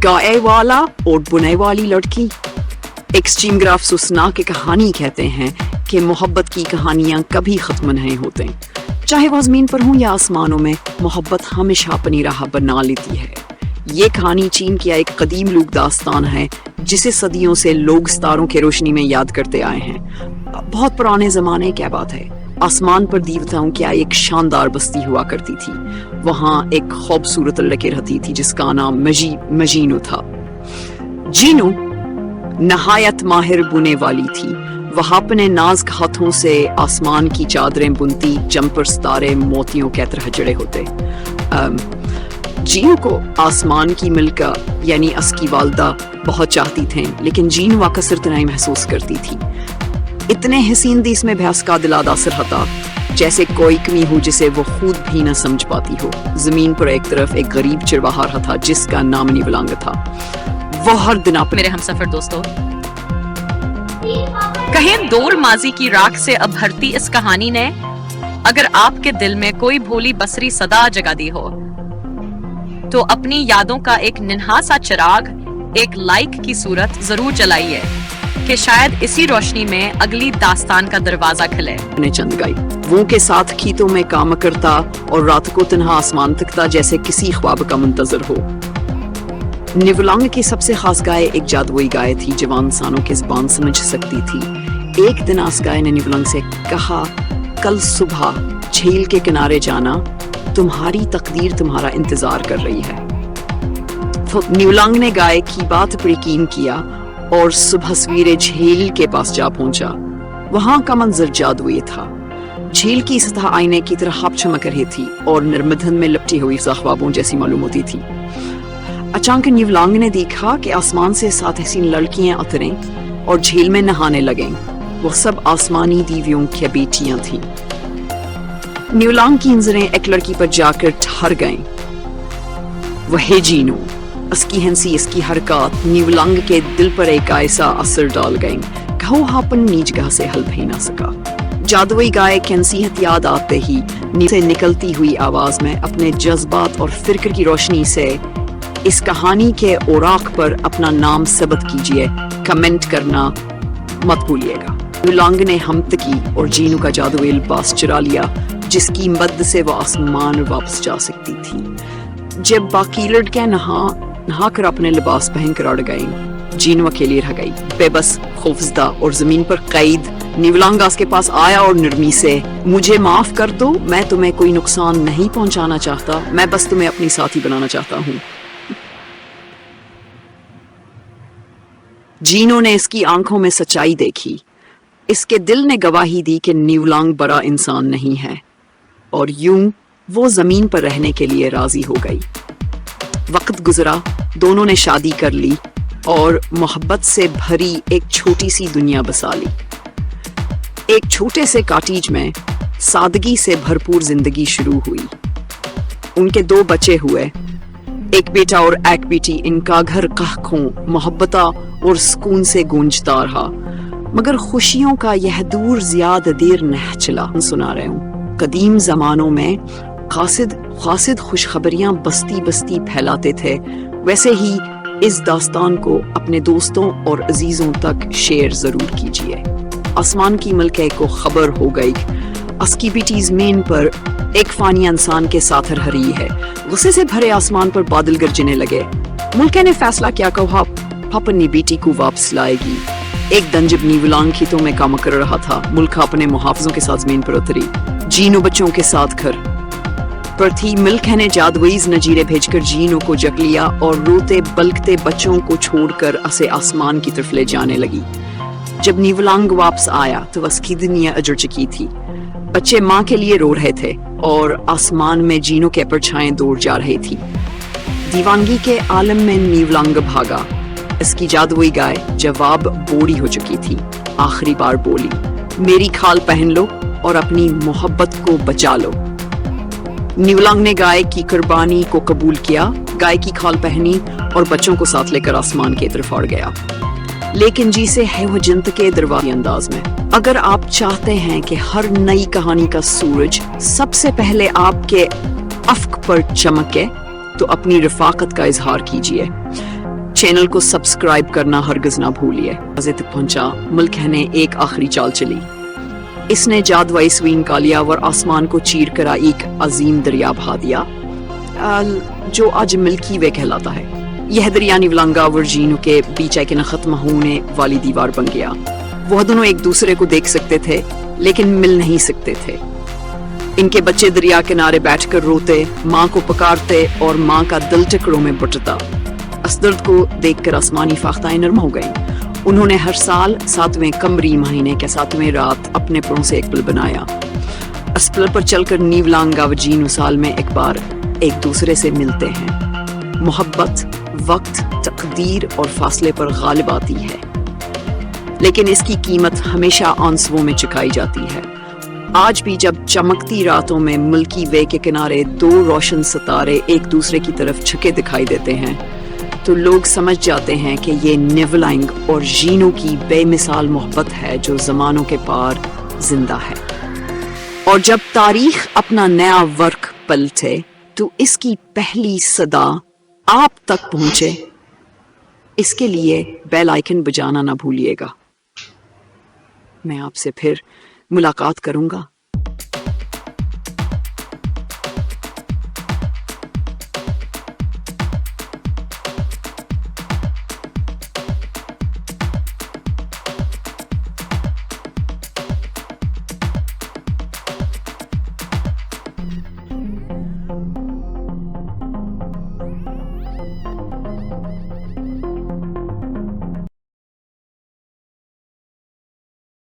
गाय वाला और बुने वाली लड़की। एक्सट्रीम ग्राफ सुसना की कहानी कहते हैं कि मोहब्बत की कहानियां कभी खत्म नहीं होते, चाहे वो जमीन पर हो या आसमानों में, मोहब्बत हमेशा अपनी राह बना लेती है। ये कहानी चीन की एक कदीम लोक दास्तान है जिसे सदियों से लोग सितारों की रोशनी में याद करते आए हैं। बहुत पुराने जमाने की बात है, आसमान पर देवताओं की एक शानदार बस्ती हुआ करती थी। वहाँ एक खूबसूरत लड़की रहती थी जिसका नाम मजीनू था। जीनू नहायत माहिर बुने वाली थी। वह अपने नाजुक हाथों से आसमान की चादरें बुनती, जंपर सितारे मोतियों के तरह जड़े होते। जीनू को आसमान की मिल्का यानी असकी वालदा बहुत चाहती थी, लेकिन जीनू वाकसर तनाई महसूस करती थी। इतने हसीन दिस में भैंस का दिलादा असर था जैसे कोई कमी हो जिसे वो खुद भी न समझ पाती हो। जमीन पर एक तरफ एक गरीब चिड़वाहा था जिसका नाम निवलांग था। वो हर दिन मेरे हमसफर दोस्तों, कहें दूर माजी की राख से अब भरती इस कहानी ने अगर आपके दिल में कोई भोली बसरी सदा जगा दी हो, तो अपनी यादों का एक नन्हा सा चिराग एक लाइक की सूरत जरूर जलाइए कि शायद इसी रोशनी में अगली दास्तान का दरवाजा खुले। चंद गाई वो के साथ खीतों में काम करता और रात को तन्हा आसमान तकता जैसे किसी ख्वाब का मुंतजर हो। निवलांग की सबसे खास गाय एक जादुई गाय थी जो इंसानों की जुबान समझ सकती थी। एक दिन उस गाय ने निवलांग से कहा, कल सुबह झील के किनारे जाना, तुम्हारी तकदीर तुम्हारा इंतजार कर रही है। निवलांग ने गाय की बात पर यकीन किया और सुबह सवेरे झील के पास जा पहुंचा। वहां का मंजर जादुई था। झील की सतह आईने की तरह हब चमक रही थी और निर्मधन में लपटी हुई ख्वाबों जैसी मालूम होती थी। अचानक निवलांग ने देखा कि आसमान से 7 हसीन लड़कियां उतरें और झील में नहाने लगें। वो सब आसमानी देवियों की बेटियां थीं। निवलांग की नजरें एक लड़की पर जाकर ठहर गईं। वह जीनू। उसकी हंसी, इसकी हरकत निवलांग के दिल पर एक ऐसा असर डाल गईं कि वो अपन निजगाह से हल भी ना सका। जादुई गाय की नसीहत याद आते ही से निकलती हुई आवाज में अपने जज्बात और फिक्र की रोशनी से इस कहानी के ओराक पर अपना नाम सबत कीजिए, कमेंट करना मत भूलिएगा। निवलांग ने हमतकी और जीनू का जादुई लिबास चुरा लिया जिसकी मदद से वो आसमान वापस जा सकती थी। जब बाकी लड़कियां नहा कर अपने लिबास पहनकर अड़ गईं, जीनू अकेली रह गई, बेबस, खौफजदा और जमीन पर कैद। निवलांग उसके पास आया और नरमी से, मुझे माफ कर दो, मैं तुम्हें कोई नुकसान नहीं पहुंचाना चाहता, मैं बस तुम्हें अपनी साथी बनाना चाहता हूँ। जीनू ने इसकी आंखों में सच्चाई देखी। इसके दिल ने गवाही दी कि निवलांग बड़ा इंसान नहीं है और यूं वो जमीन पर रहने के लिए राजी हो गई। वक्त गुजरा, दोनों ने शादी कर ली और मोहब्बत से भरी एक छोटी सी दुनिया बसा ली। एक छोटे से कॉटेज में सादगी से भरपूर जिंदगी शुरू हुई। उनके 2 बच्चे हुए, एक बेटा और एक बेटी। इनका घर कहकों, मोहब्बता और सुकून से गूंजता रहा, मगर खुशियों का यह दूर ज्यादा देर नहीं चला। सुना रहे हूँ, कदीम जमानों में खासिद खुशखबरियां बस्ती बस्ती फैलाते थे, वैसे ही इस दास्तान को अपने दोस्तों और अजीजों तक शेयर जरूर कीजिए। आसमान की मलके को खबर हो गई उसकी बेटी जमीन पर एक फानी इंसान के साथ रह रही है। गुस्से से भरे आसमान पर बादल गरजने लगे। मुल्के ने फैसला किया कि वह अपनी बेटी को वापस लाएगी। एक दिन जब निवलांग खीतों में काम कर रहा था, मुल्का अपने मुहाफिजों के साथ जमीन पर उतरी। जीनू बच्चों के साथ घर पर थी। मिल्का ने जादुई नजीरे भेजकर जीनू को जग लिया और रोते बलकते बच्चों को छोड़कर उसे आसमान की तरफ ले जाने लगी। जब निवलांग वापस आया तो उसकी दुनिया अजड़ चुकी थी। बच्चे माँ के लिए रो रहे थे और आसमान में जीनू के परछाएं दौड़ जा रही थी। दीवानगी के आलम में निवलांग भागा। इसकी जादुई गाय जवाब बोड़ी हो चुकी थी। आखिरी बार बोली, मेरी खाल पहन लो और अपनी मोहब्बत को बचा लो। निवलांग ने गाय की कुर्बानी को कबूल किया, गाय की खाल पहनी और बच्चों को साथ लेकर आसमान की तरफ उड़ गया। लेकिन जी से है वो जन्नत के दरवाजे अंदाज में। अगर आप चाहते हैं कि हर नई कहानी का सूरज सबसे पहले आपके अफ्क पर चमके, तो अपनी रफाकत का इजहार कीजिए। चैनल को सब्सक्राइब करना हरगिज ना भूलिए। मजे तक पहुंचा, मुल्क है ने एक आखिरी चाल चली। इसने जादवाई स्वीन का लिया और आसमान को चीर कर एक अजीम दरिया बहा दिया, जो आज मिल्की वे कहलाता है। यह दरिया नीवलांगा और जीनू के बीच के न खत्म होने वाली दीवार बन गया। वह दोनों एक दूसरे को देख सकते थे लेकिन मिल नहीं सकते थे। इनके बच्चे दरिया किनारे बैठकर रोते, माँ को पुकारते और माँ का दिल टुकड़ों में बंटता। असदर्द को देखकर आसमानी फाख्ताएं नरम हो गईं। उन्होंने हर साल 7वें कमरी महीने के 7वें रात अपने पुरों से एक पुल बनाया। इस पुल पर चलकर नीवलांगा व जीनू साल में एक बार एक दूसरे से मिलते हैं। मोहब्बत वक्त, तकदीर और फासले पर गालिब आती है, लेकिन इसकी कीमत हमेशा आंसुओं में चुकाई जाती है। आज भी जब चमकती रातों में मिल्की वे के किनारे दो रोशन सितारे एक दूसरे की तरफ झुके दिखाई देते हैं, तो लोग समझ जाते हैं कि ये नीवलांग और जीनू की बेमिसाल मोहब्बत है जो ज़मानों के पार जिंदा है। और जब तारीख अपना नया वर्क पलटे तो इसकी पहली सदा आप तक पहुंचे, इसके लिए बेल आइकन बजाना ना भूलिएगा। मैं आपसे फिर मुलाकात करूंगा।